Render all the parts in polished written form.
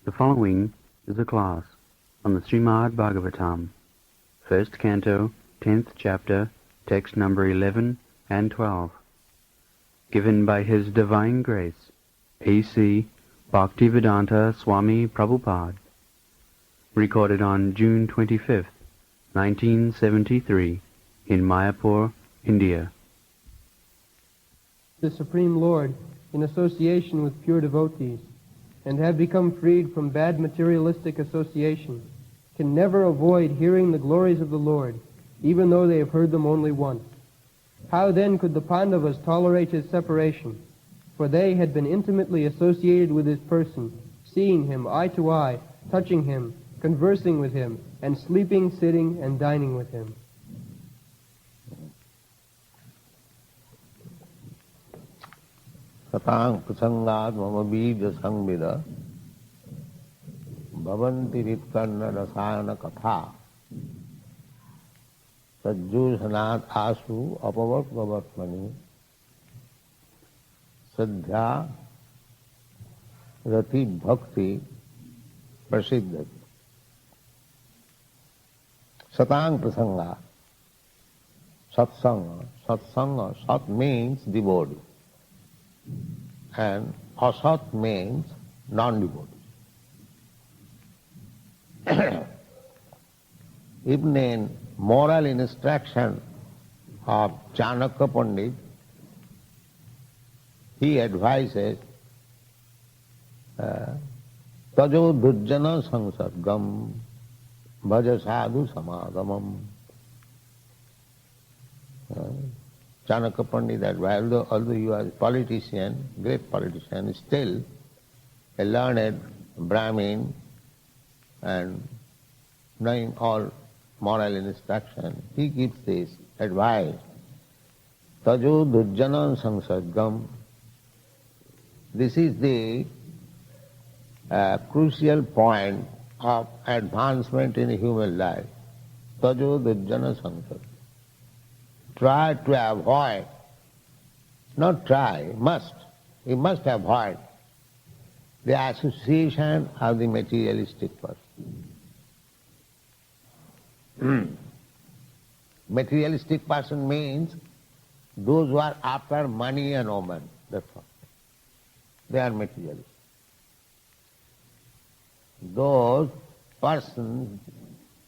The following is a class on the Srimad Bhagavatam, first canto, 10th chapter, text number 11 and 12, given by His Divine Grace, A.C. Bhaktivedanta Swami Prabhupada, recorded on June 25th, 1973, in Mayapur, India. The Supreme Lord, in association with pure devotees, and have become freed from bad materialistic association, can never avoid hearing the glories of the Lord, even though they have heard them only once. How then could the Pandavas tolerate his separation? For they had been intimately associated with his person, seeing him eye to eye, touching him, conversing with him, and sleeping, sitting, and dining with him. Satsanga Asatsanga mama bija sangvida bhavanti vitkanna rasayana katha sajjusanat asu apavat vavatmani sadhya rati bhakti prasiddhati. Satsanga Asatsanga, Satsanga, Satsanga, Sat means devotee, and Asat means non-devotee. Even in moral instruction of Chanakya Pandit, he advises tajo dhujjana sangsargam bhaja sadhu samagamam. Chanakya Pandit advised, although he was a politician, great politician, still a learned Brahmin and knowing all moral instruction, he gives this advice. Tajo dhujjana sangsargam. This is the crucial point of advancement in human life. Tajo dhujjana sangsargam. Try to avoid, not try, must, you must avoid the association of the materialistic person. Materialistic person means those who are after money and woman, that's all. They are materialists. Those persons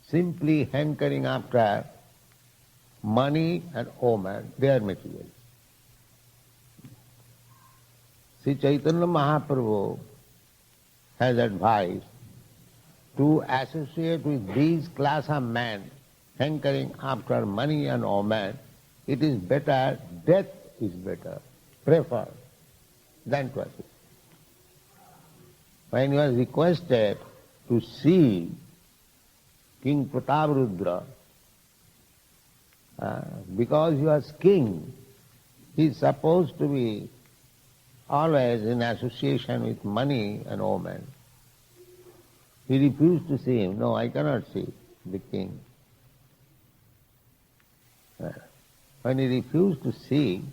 simply hankering after money and woman, they are materialists. Sri Chaitanya Mahaprabhu has advised to associate with these class of men hankering after money and woman. It is better, death is better, preferred, than to associate. When he was requested to see King Prataparudra, because he was king, he is supposed to be always in association with money and woman. He refused to see him. No, I cannot see the king. When he refused to see,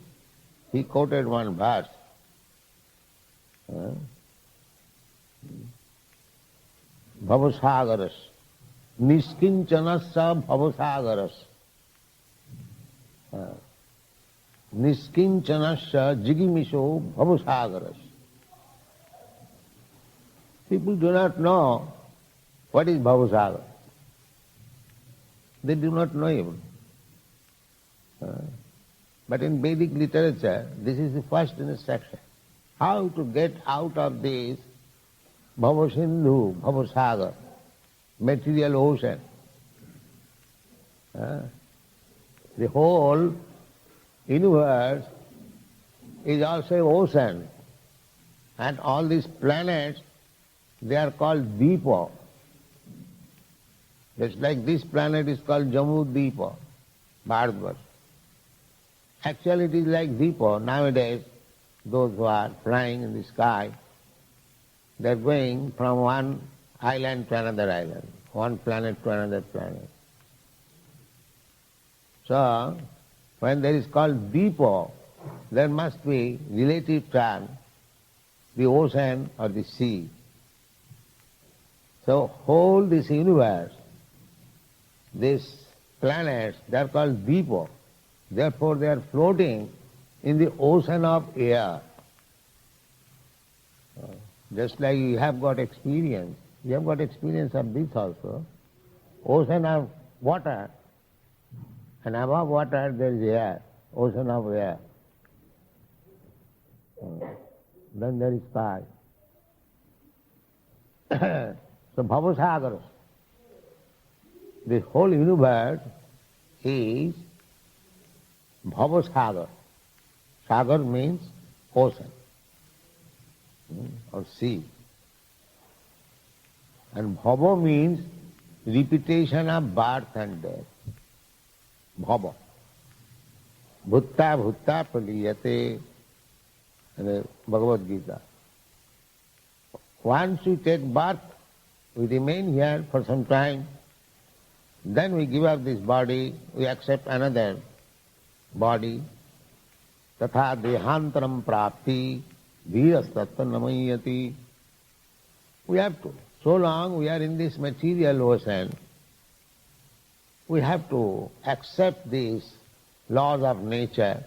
he quoted one verse. Bhavasagaras, niskincanasya bhavasagaras. Niskincanasya jigimisho bhavasagaras. People do not know what is bhavasagar. They do not know even. But in Vedic literature, this is the first instruction. How to get out of this bhavasindhu, bhavasagar, material ocean. The whole universe is also an ocean, and all these planets, they are called Deepa. Just like this planet is called Jammu Deepa, Bharatvarsh. Actually it is like Deepa. Nowadays, those who are flying in the sky, they are going from one island to another island, one planet to another planet. So, when there is called Deepa, there must be relative term, the ocean or the sea. So whole this universe, these planets, they are called Deepa. Therefore they are floating in the ocean of air. Just like you have got experience. You have got experience of this also. Ocean of water, and above water there is air, ocean of air. Then there is sky. So Bhavasagar, the whole universe is Bhavasagar. Sagar means ocean or sea. And Bhava means repetition of birth and death. Bhava. Bhutta bhutta praliyate in the Bhagavad Gita. Once we take birth, we remain here for some time, then we give up this body, we accept another body. Tatha dehantaram prapti dhirastatta namayati. We have to. So long we are in this material ocean, we have to accept these laws of nature,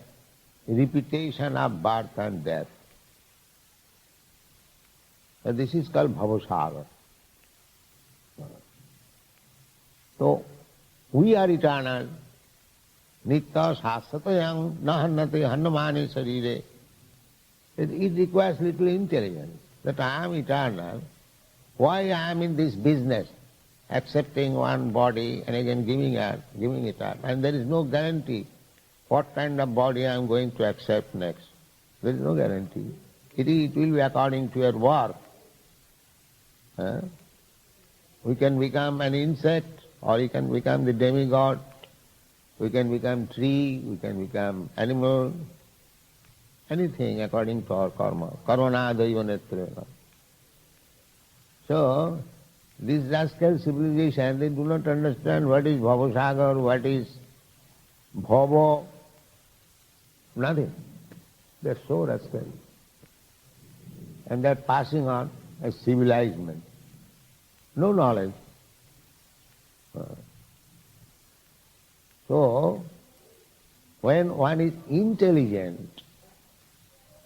repetition of birth and death. So this is called Bhavasagar. So we are eternal. Nitya sasatayam nahannate hannamani sarire. It requires little intelligence that I am eternal. Why I am in this business, accepting one body and again giving it up. And there is no guarantee what kind of body I am going to accept next. There is no guarantee. It will be according to your work. We can become an insect, or we can become the demigod, we can become tree, we can become animal, anything according to our karma. Karmana daivanetrena. So, this rascal civilization, they do not understand what is Bhavasagar, what is Bhava, nothing. They are so rascal. And they are passing on as civilization. No knowledge. So, when one is intelligent,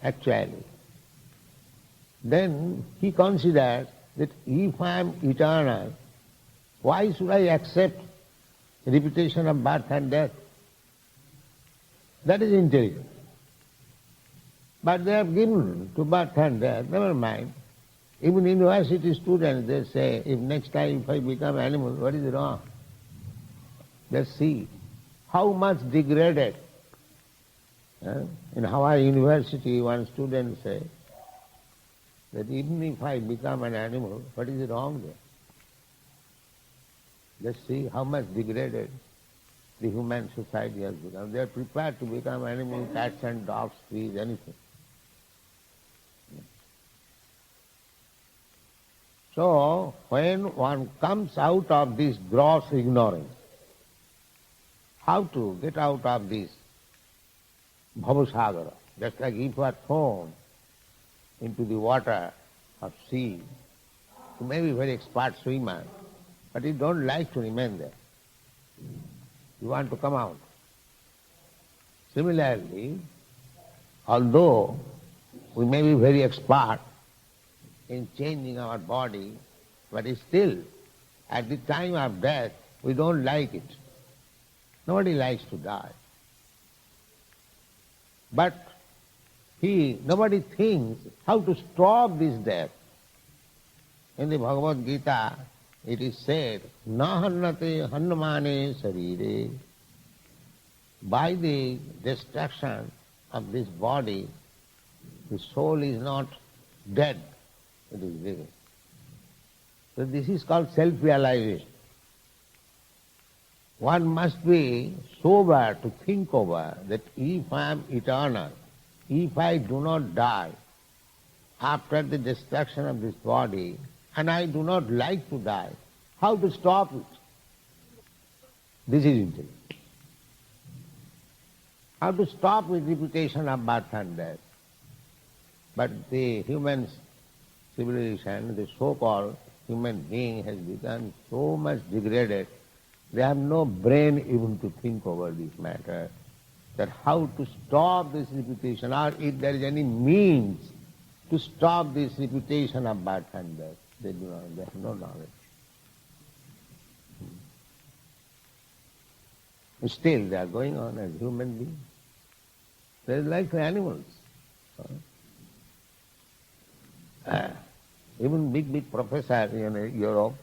actually, then he considers that if I am eternal, why should I accept repetition of birth and death? That is intelligence. But they have given to birth and death, never mind. Even university students, they say, if next time if I become animal, what is wrong? Let's see how much degraded. In Hawaii University, one student said that even if I become an animal, what is wrong there? Let's see how much degraded the human society has become. They are prepared to become animal, cats and dogs, trees, anything. So, when one comes out of this gross ignorance, how to get out of this Bhavasagara? Just like if you are thrown into the water of sea, you may be a very expert swimmer, but you don't like to remain there. You want to come out. Similarly, although we may be very expert in changing our body, but still, at the time of death, we don't like it. Nobody likes to die. But nobody thinks how to stop this death. In the Bhagavad Gita, it is said, Nahannate hannamane sarire. By the destruction of this body, the soul is not dead, it is living. So this is called self-realization. One must be sober to think over that if I am eternal, if I do not die after the destruction of this body, and I do not like to die, how to stop it? This is intelligence. How to stop with repetition of birth and death. But the human civilization, the so-called human being has become so much degraded, they have no brain even to think over this matter, that how to stop this repetition, or if there is any means to stop this repetition of birth and death. They have no knowledge. Still they are going on as human beings. They are like animals. Even big professors in Europe,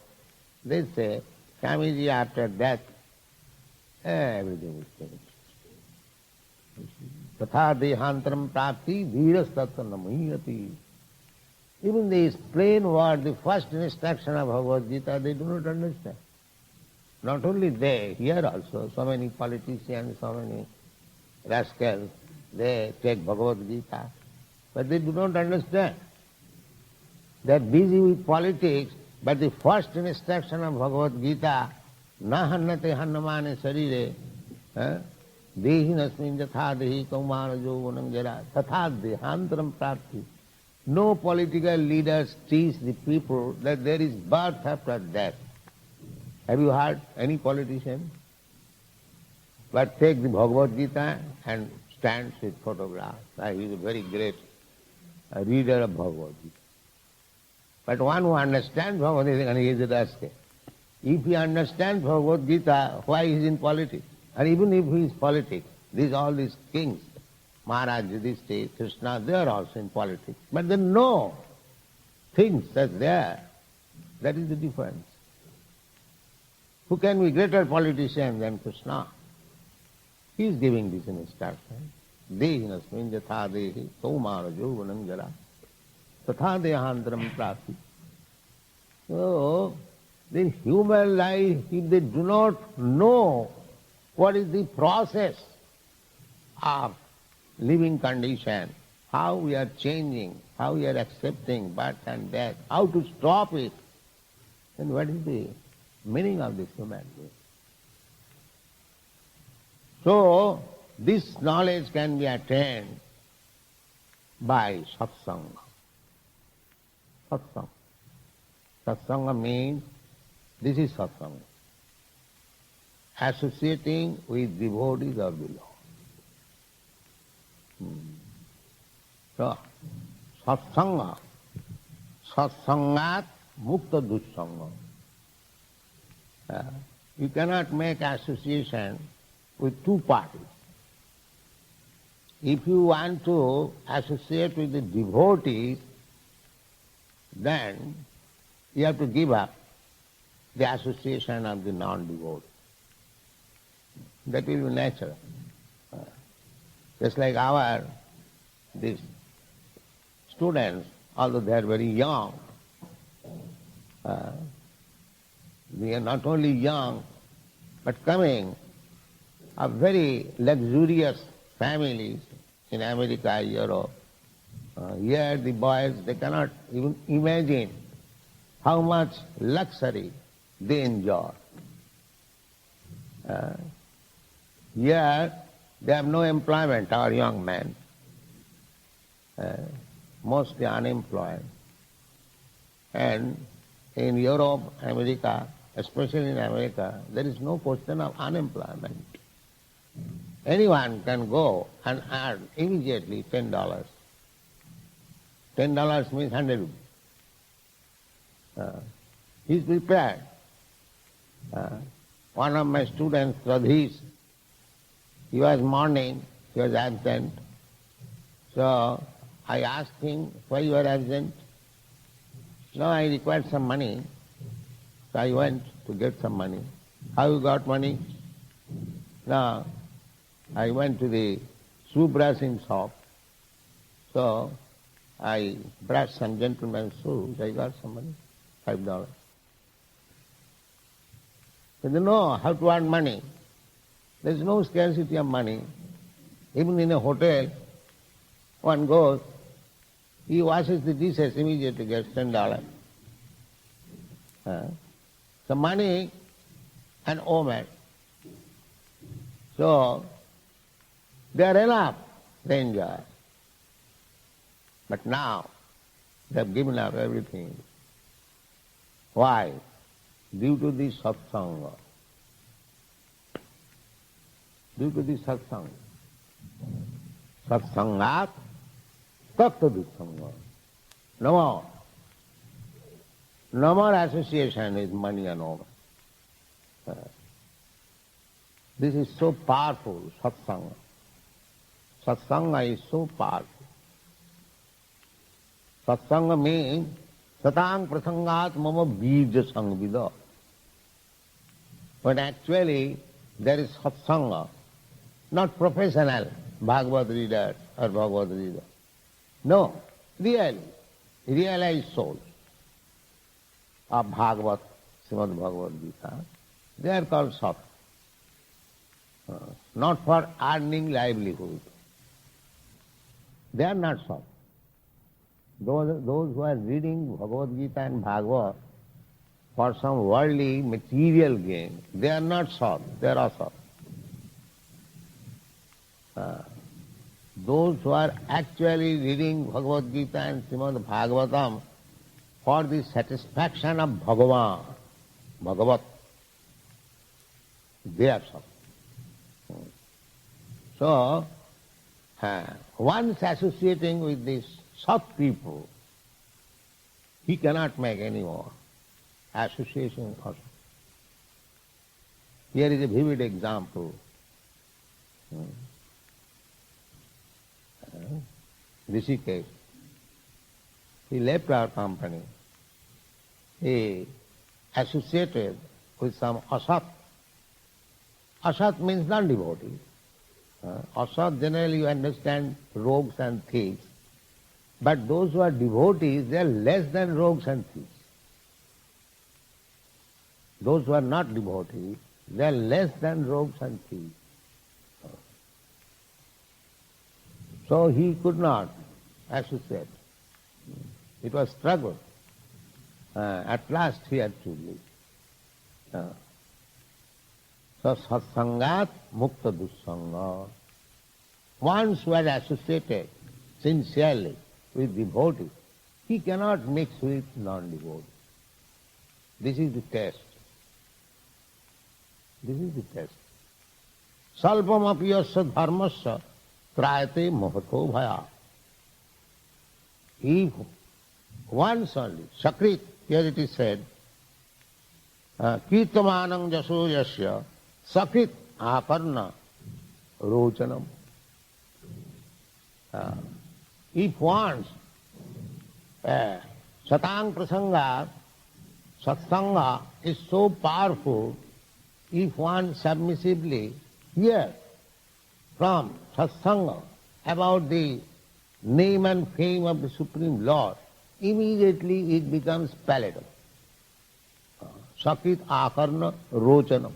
they say, Swamiji, after death, everything is finished. Tatha dehantaram prapti dhiras tattva namahiyati. Even this plain word, the first instruction of Bhagavad Gita, they do not understand. Not only they, here also, so many politicians, so many rascals, they take Bhagavad Gita, but they do not understand. They are busy with politics, but the first instruction of Bhagavad Gita, na hannate hannamane sarire, dehi nasmin jatha dehi kaumara jovanam jara, tatha dehantaram prapti. No political leaders teach the people that there is birth after death. Have you heard any politician? But take the Bhagavad Gita and stands with photographs. He is a very great reader of Bhagavad Gita. But one who understands Bhagavad Gita, he is a rascal. If he understands Bhagavad Gita, why he is in politics? And even if he is politics, all these kings, Maharaj, Yudhishthira, Krishna, they are also in politics. But they know things that's there. That is the difference. Who can be greater politician than Krishna? He is giving this instruction. Dehi nasmin jatha dehi kaumara jovanam jara. Tatha dehantaram prapti. So, the human life, if they do not know what is the process of living condition, how we are changing, how we are accepting birth and death, how to stop it, then what is the meaning of this human being? So, this knowledge can be attained by satsanga. Satsanga. Satsanga means, this is satsanga, associating with devotees of the Lord. So, satsanga, satsangat mukta dussanga. You cannot make association with two parties. If you want to associate with the devotees, then you have to give up the association of the non-devotees. That will be natural. Just like these students, although they are very young, they are not only young, but coming of very luxurious families in America, Europe. Here the boys, they cannot even imagine how much luxury they enjoy. Here they have no employment, our young men, mostly unemployed. And in Europe, America, especially in America, there is no question of unemployment. Anyone can go and earn immediately $10. $10 means 100 rupees. He is prepared. One of my students, Radhish, he was mourning, he was absent. So I asked him, why you are absent? No, I required some money. So I went to get some money. How you got money? No, I went to the shoe brushing shop. So I brushed some gentleman's shoes. I got some money, $5. So they know how to earn money. There is no scarcity of money. Even in a hotel, one goes, he washes the dishes, immediately gets $10. So money and omen. So they are enough, they enjoy. But now they have given up everything. Why? Due to the satsanga. Due to the satsanga. Satsangat tattva-dussanga. No more. No more association with money and all. This is so powerful, satsanga. Satsanga is so powerful. Satsanga means satang prasangat mama bija sangvida. But actually there is satsanga, not professional Bhagavad reader or Bhagavad reader. No, really, realized souls of Bhagavad, Srimad Bhagavad Gita, they are called sat. Not for earning livelihood. They are not sat. Those who are reading Bhagavad Gita and Bhagavad for some worldly material gain, they are not sat, they are asat. Those who are actually reading Bhagavad Gita and Srimad Bhagavatam for the satisfaction of Bhagavan, Bhagavat, they are sat. So, once associating with these sat people, he cannot make any more association. Here is a vivid example. Rishikesh, he left our company. He associated with some asat. Asat means non-devotee. Asat, generally you understand rogues and thieves. But those who are devotees, they are less than rogues and thieves. Those who are not devotees, they are less than rogues and thieves. So he could not associate. It was struggle. At last he had to leave. So satsangat mukta dussanga. Once who had associated sincerely with devotees, he cannot mix with non-devotees. This is the test. This is the test. Salpam apiyasya dharmasya trayate mohato bhaya. If once only, sakrit, here it is said, kirtamanam jaso yasya sakrit akarna rochanam. If once satang prasanga, satsanga is so powerful, if one submissively hears from satsanga about the name and fame of the Supreme Lord, immediately it becomes palatable. Sakit akarna rochanam.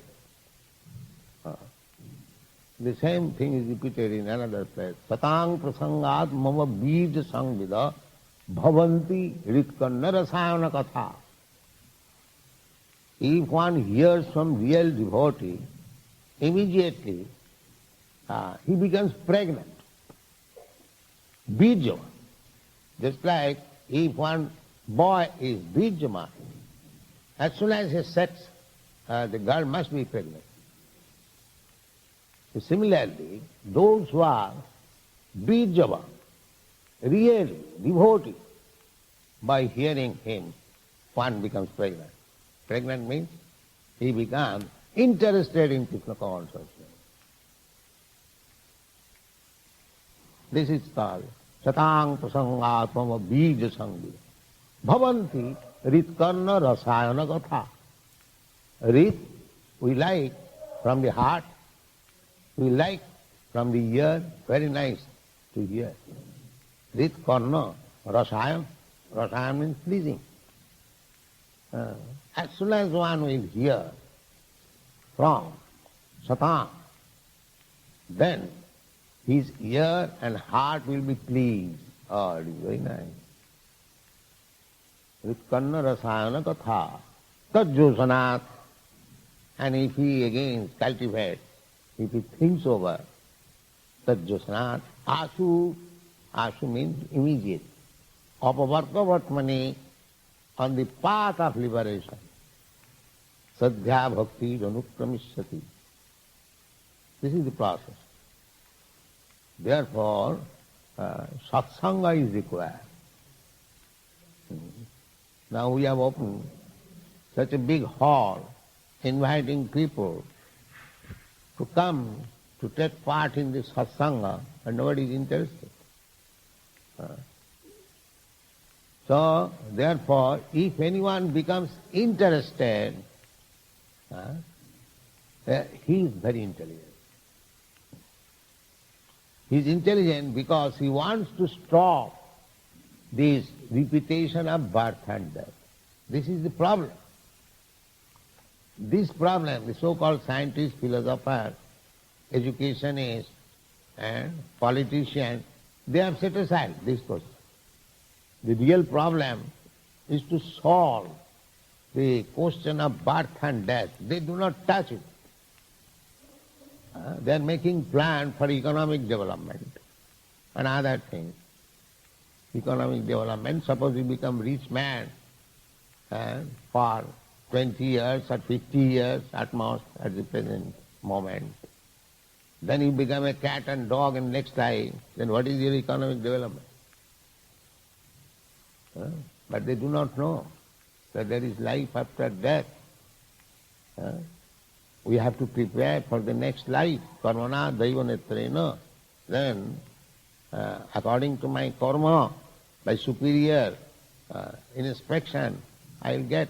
The same thing is repeated in another place. Satang prasangat mama bij sangvida bhavanti ritkanna rasayana katha. If one hears from real devotee, immediately he becomes pregnant. Bijama. Just like if one boy is bijama, as soon as he sets, the girl must be pregnant. Similarly, those who are bijama, really devotee, by hearing him, one becomes pregnant. Pregnant means he becomes interested in Krishna consciousness. This is called satang prasangatmama bija sangvi. Bhavanti ritkarna rasayana katha. Rit, we like from the heart, we like from the ear, very nice to hear. Ritkarna rasayana, rasayana means pleasing. As soon as one will hear from satang, then his ear and heart will be pleased. Oh, it is very nice. Ritkanna rasayana katha tajjosanat. And if he again cultivates, if he thinks over tajjosanat, asu means immediate. Apavarka vatmani on the path of liberation. Sadhya bhakti anukramishyati. This is the process. Therefore, satsanga is required. Now we have opened such a big hall, inviting people to come to take part in this satsanga, and nobody is interested. So, therefore, if anyone becomes interested, he is very intelligent. He is intelligent because he wants to stop this repetition of birth and death. This is the problem. This problem, the so-called scientists, philosophers, educationists, and politicians, they have set aside this question. The real problem is to solve the question of birth and death. They do not touch it. They are making plans for economic development and other things. Economic development, suppose you become rich man for 20 years or 50 years at most at the present moment. Then you become a cat and dog in next time, then what is your economic development? But they do not know that there is life after death. We have to prepare for the next life. Karmana daivanetrena. Then, according to my karma, by superior inspection, I will get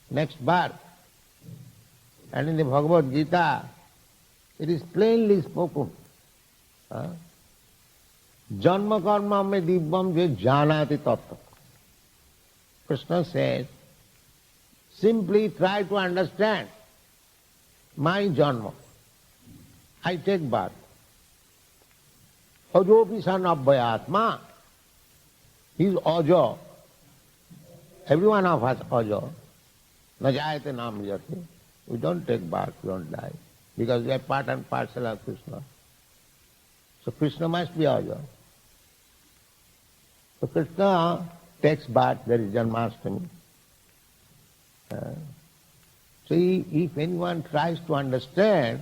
next birth. And in the Bhagavad Gita, it is plainly spoken. Janma karma me dibbam je janati tattva. Krishna says, simply try to understand my janma. I take birth. Ajopi son abhayatma. He is ajo. Every one of us ajo. Na jayate nam jati. We don't take birth, we don't die. Because we are part and parcel of Krishna. So Krishna must be ajo. So Krishna takes birth, there is Janmashtami. So if anyone tries to understand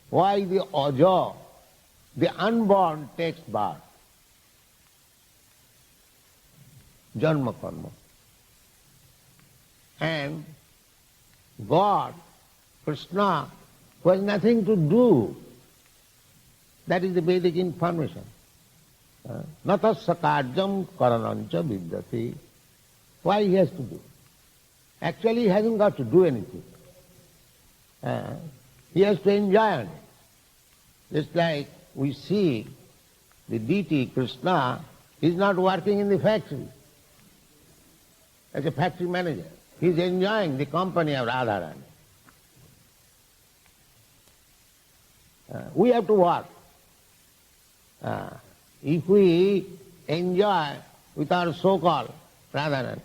why the ajo, the unborn, takes birth, janma karma, and God, Krishna, who has nothing to do, that is the Vedic information. Natasya karyam karanancha vidyati. Why he has to do? Actually he hasn't got to do anything. He has to enjoy it. Just like we see the deity Krishna is not working in the factory as a factory manager. He is enjoying the company of Radharani. We have to work. If we enjoy with our so-called Radharani,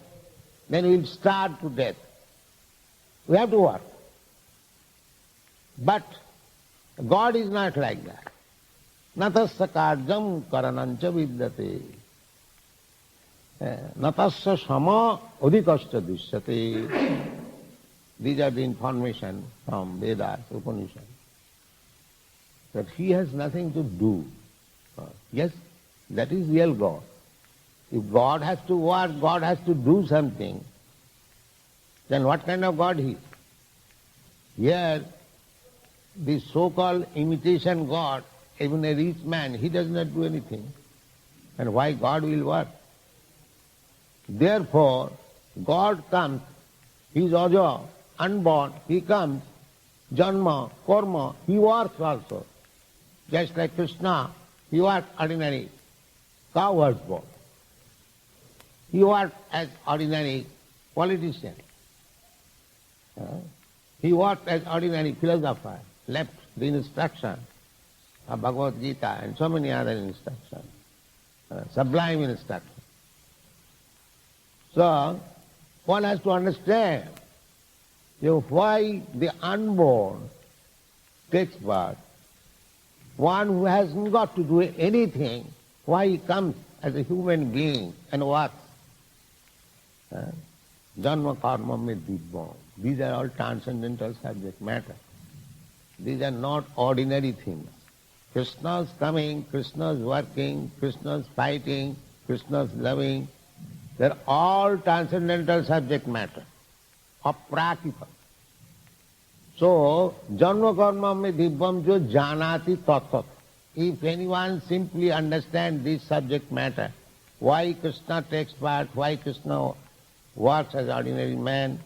then we will starve to death. We have to work. But God is not like that. Natasya karyam karanancha vidyate. Natasya sama udikascha dishyate. These are the information from Vedas, Upanishads. That he has nothing to do. Yes, that is real God. If God has to work, God has to do something, then what kind of God he is? Here, the so-called imitation God, even a rich man, he does not do anything. And why God will work? Therefore, God comes, he is aja, unborn, he comes, janma, karma, he works also. Just like Krishna, he worked ordinary cow was born. He worked as ordinary politician. He worked as ordinary philosopher, left the instruction of Bhagavad Gita and so many other instructions, sublime instructions. So, one has to understand why the unborn takes birth. One who hasn't got to do anything, why he comes as a human being and works. Janma karma me dibbam. These are all transcendental subject matter. These are not ordinary things. Krishna's coming, Krishna's working, Krishna's fighting, Krishna's loving. They're all transcendental subject matter, aprakita. So, janma karma me dibbam jo janati tatat. If anyone simply understands this subject matter, why Krishna takes part, why Krishna works as ordinary man,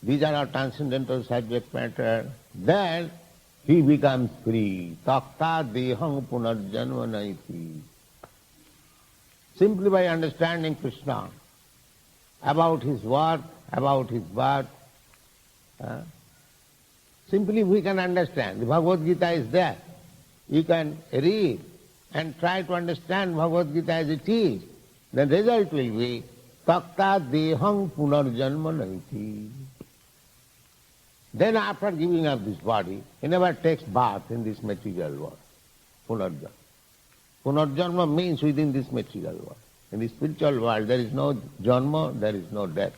these are all transcendental subject matter, then he becomes free. Takta dehang punarjanma naiti. Simply by understanding Krishna, about his work, about his birth, simply we can understand. The Bhagavad Gita is there. You can read and try to understand Bhagavad Gita as it is. The result will be takta dehang punarjanma naiti. Then after giving up this body, he never takes birth in this material world. Punarjanma. Punarjanma means within this material world. In the spiritual world there is no janma, there is no death.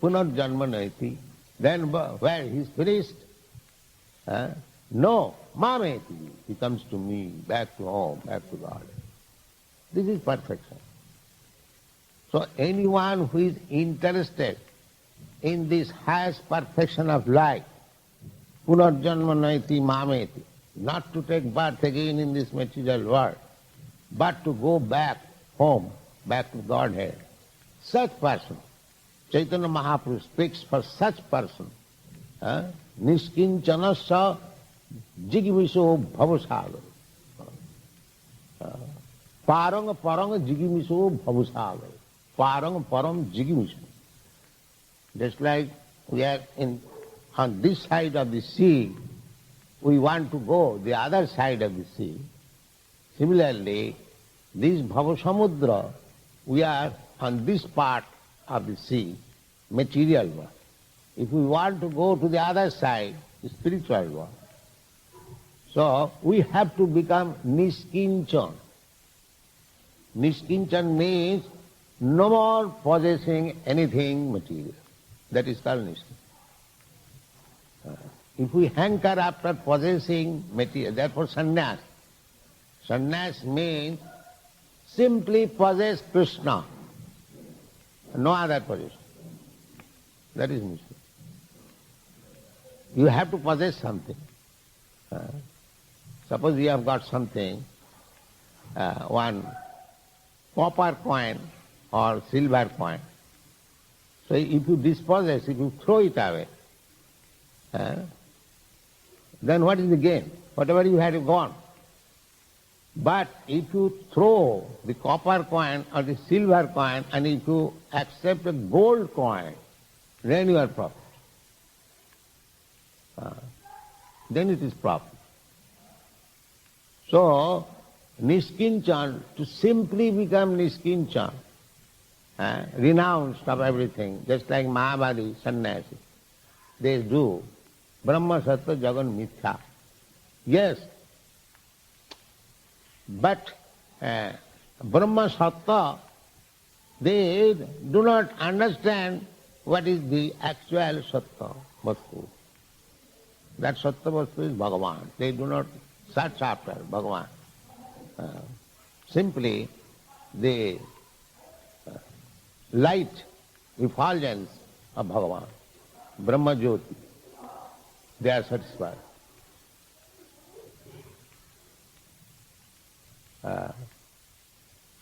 Punarjanma naiti. Then where he is finished, no, mameti, he comes to me, back to home, back to God. This is perfection. So anyone who is interested in this highest perfection of life, punarjanma naiti mameti, not to take birth again in this material world, but to go back home, back to Godhead. Such person, Chaitanya Mahaprabhu speaks for such person, niskincanasya jigimiso bhavasagar. Parang parang jigimiso bhavasagar. Parang param jigimiso. Just like we are on this side of the sea, we want to go the other side of the sea. Similarly, this Bhavasamudra, we are on this part of the sea, material world. If we want to go to the other side, the spiritual world, so we have to become niskinchan. Niskinchan means no more possessing anything material. That is called niskin. If we hanker after possessing material, therefore sannyas. Sannyas means simply possess Krishna, no other possession. That is niskin. You have to possess something. Suppose you have got something, one copper coin or silver coin. So if you dispossess, if you throw it away, then what is the gain? Whatever you had gone. But if you throw the copper coin or the silver coin and if you accept a gold coin, then you are profit. Then it is profit. So, niskinchan, to simply become niskinchan, renounced of everything, just like Mahabali, sannyasi, they do. Brahma sattva jagan mithya. Yes, but Brahma sattva, they do not understand what is the actual sattva vastu. That sattva vastu is Bhagavan. They do not search after Bhagavan. Simply the light, effulgence of Bhagavan, Brahma Jyoti, they are satisfied.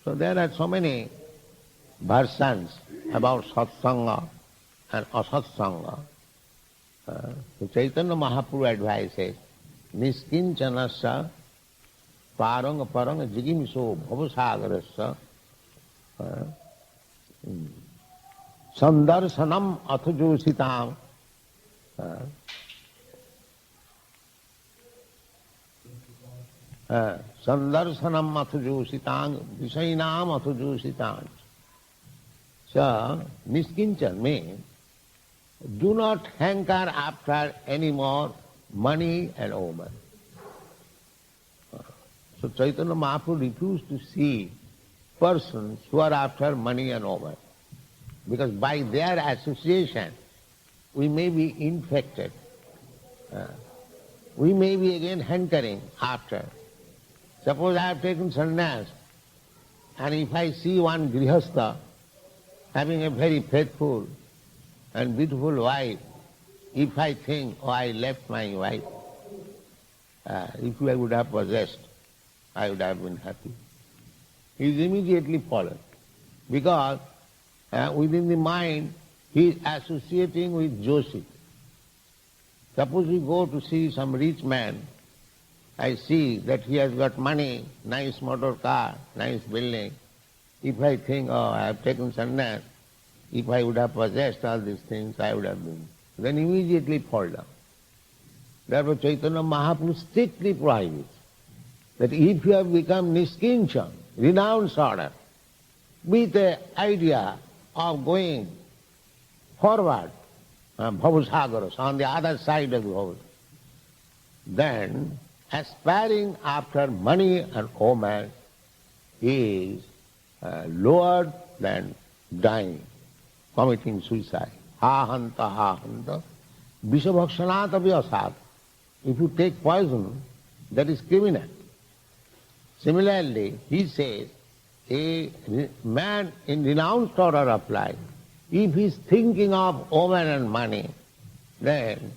So there are so many versions about Satsanga and Asatsanga. So Chaitanya Mahaprabhu advises, Niskincanasya parang parang jigimiso bhavasagarasya sandarsanam athajositam sandarsanam athajositam visainam athajositam. So, Niskinchan means do not hanker after any more money and woman. So Chaitanya Mahaprabhu refused to see persons who are after money and woman. Because by their association, we may be infected. We may be again hankering after. Suppose I have taken sannyas, and if I see one grihastha having a very faithful and beautiful wife, if I think, oh, I left my wife, if I would have possessed, I would have been happy. He is immediately fallen. Because within the mind, he is associating with Joshi. Suppose we go to see some rich man, I see that he has got money, nice motor car, nice building. If I think, oh, I have taken sannyas, if I would have possessed all these things, I would have been, then immediately fall down. Therefore Chaitanya Mahaprabhu strictly prohibits that if you have become Niskinchan, renounced order, with the idea of going forward, Bhavusagaras, on the other side of the Bhavus, then aspiring after money and woman is lower than dying, committing suicide. Ha hanta, vishabhakshanat avyasat. If you take poison, that is criminal. Similarly, he says, a man in renounced order of life, if he is thinking of woman and money, then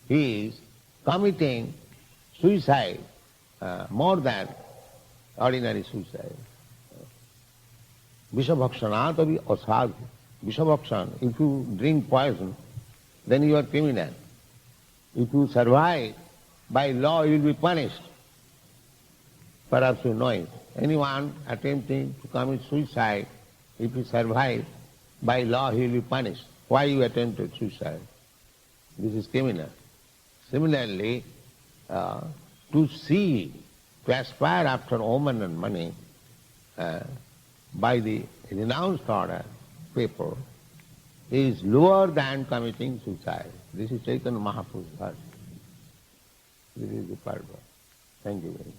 he is committing suicide more than ordinary suicide. Vishabhakshanat asadhu. Vishabhakshan, if you drink poison, then you are criminal. If you survive, by law you will be punished. Perhaps you know it. Anyone attempting to commit suicide, if he survives, by law he will be punished. Why you attempted suicide? This is criminal. Similarly, to aspire after woman and money by the renounced order people is lower than committing suicide. This is Chaitanya Mahaprabhu's verse. This is the purpose. Thank you very much.